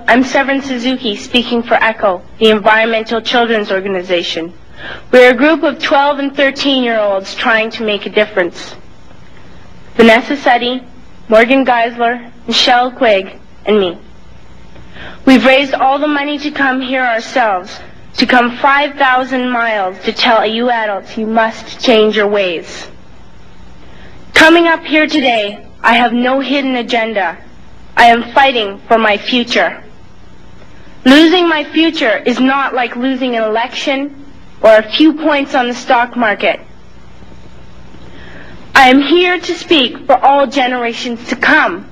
I'm Severin Suzuki, speaking for ECHO, the Environmental Children's Organization. We're a group of 12 and 13-year-olds trying to make a difference. Vanessa Suddy, Morgan Geisler, Michelle Quigg, and me. We've raised all the money to come here ourselves, to come 5,000 miles to tell you adults you must change your ways. Coming up here today, I have no hidden agenda. I am fighting for my future. Losing my future is not like losing an election or a few points on the stock market. I am here to speak for all generations to come.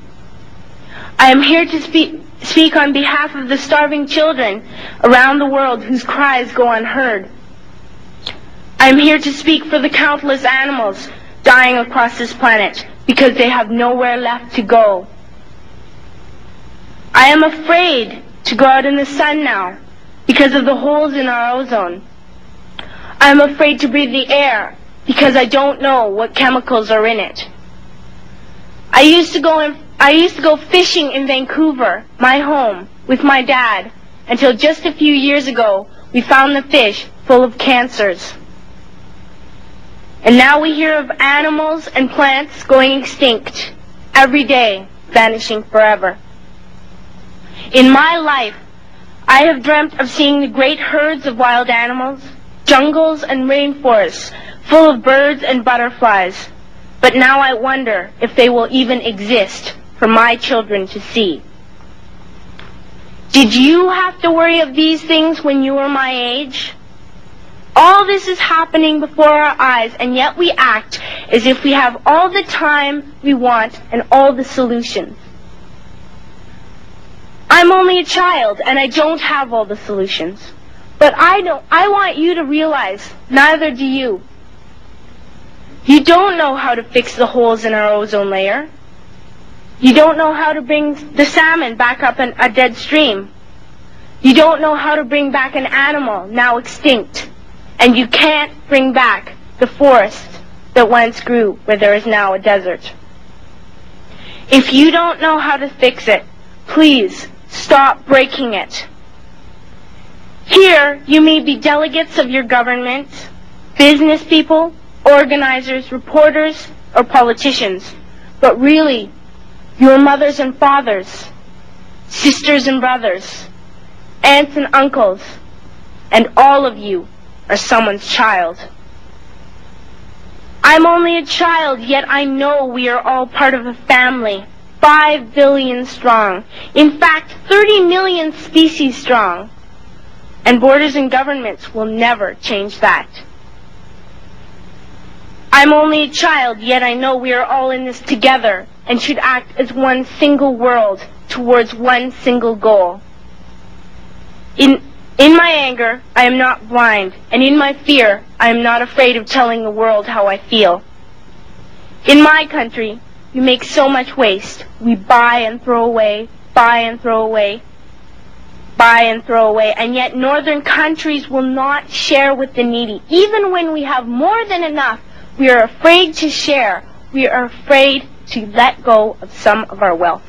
I am here to speak on behalf of the starving children around the world whose cries go unheard. I am here to speak for the countless animals dying across this planet because they have nowhere left to go. I am afraid to go out in the sun now because of the holes in our ozone. I am afraid to breathe the air because I don't know what chemicals are in it. I used to go fishing in Vancouver, my home, with my dad, until just a few years ago we found the fish full of cancers. And now we hear of animals and plants going extinct every day, vanishing forever. In my life, I have dreamt of seeing the great herds of wild animals, jungles and rainforests full of birds and butterflies. But now I wonder if they will even exist for my children to see. Did you have to worry of these things when you were my age? All this is happening before our eyes, and yet we act as if we have all the time we want and all the solutions. I'm only a child, and I don't have all the solutions. But I want you to realize, neither do you. You don't know how to fix the holes in our ozone layer. You don't know how to bring the salmon back up in a dead stream. You don't know how to bring back an animal now extinct. And you can't bring back the forest that once grew where there is now a desert. If you don't know how to fix it, please stop breaking it. Here, you may be delegates of your government, business people, organizers, reporters, or politicians, but really, your mothers and fathers, sisters and brothers, aunts and uncles, and all of you are someone's child. I'm only a child, yet I know we are all part of a family, 5 billion strong. In fact, 30 million species strong. And borders and governments will never change that. I'm only a child, yet I know we are all in this together and should act as one single world towards one single goal. In my anger, I am not blind, and in my fear, I am not afraid of telling the world how I feel. In my country, we make so much waste. We buy and throw away, buy and throw away, buy and throw away, and yet northern countries will not share with the needy. Even when we have more than enough, we are afraid to share. We are afraid to let go of some of our wealth.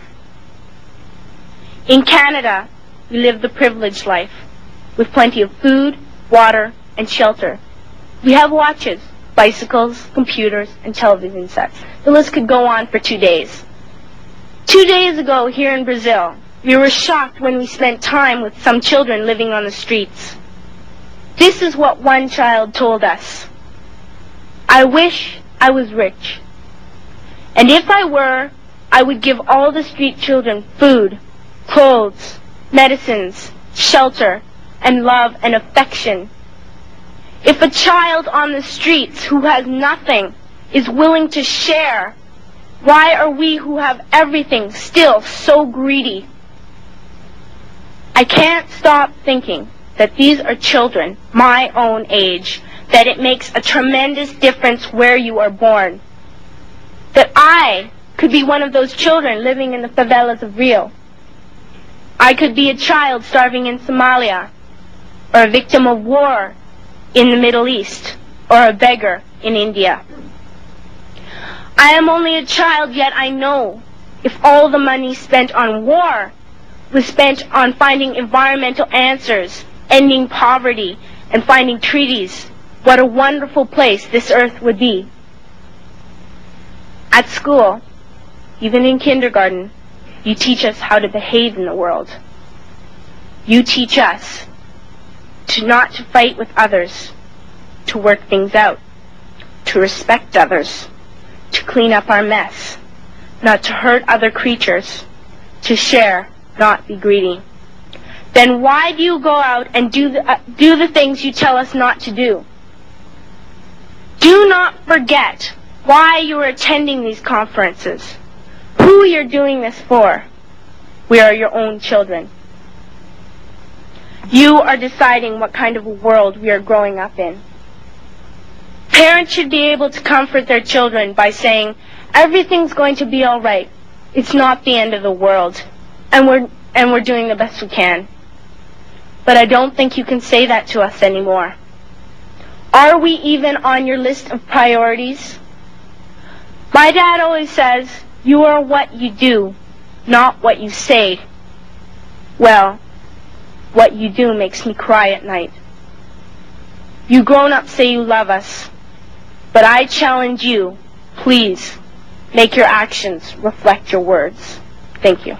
In Canada, we live the privileged life, with plenty of food, water, and shelter. We have watches, bicycles, computers, and television sets. The list could go on for 2 days. 2 days ago, here in Brazil, we were shocked when we spent time with some children living on the streets. This is what one child told us. I wish I was rich. And if I were, I would give all the street children food, clothes, medicines, shelter, and love and affection. If a child on the streets who has nothing is willing to share, why are we who have everything still so greedy? I can't stop thinking that these are children my own age, that it makes a tremendous difference where you are born. That I could be one of those children living in the favelas of Rio. I could be a child starving in Somalia, or a victim of war in the Middle East, or a beggar in India. I am only a child, yet I know if all the money spent on war was spent on finding environmental answers, ending poverty, and finding treaties, what a wonderful place this earth would be. At school, even in kindergarten, you teach us how to behave in the world. You teach us not to fight with others, to work things out, to respect others, to clean up our mess, not to hurt other creatures, to share, not be greedy. Then why do you go out and do the things you tell us not to do? Do not forget why you are attending these conferences, who you're doing this for. We are your own children. You are deciding what kind of a world we are growing up in. Parents should be able to comfort their children by saying, everything's going to be all right. It's not the end of the world, and we're doing the best we can. But I don't think you can say that to us anymore. Are we even on your list of priorities? My dad always says, you are what you do, not what you say. Well, what you do makes me cry at night. You grown-ups say you love us, but I challenge you, please, make your actions reflect your words. Thank you.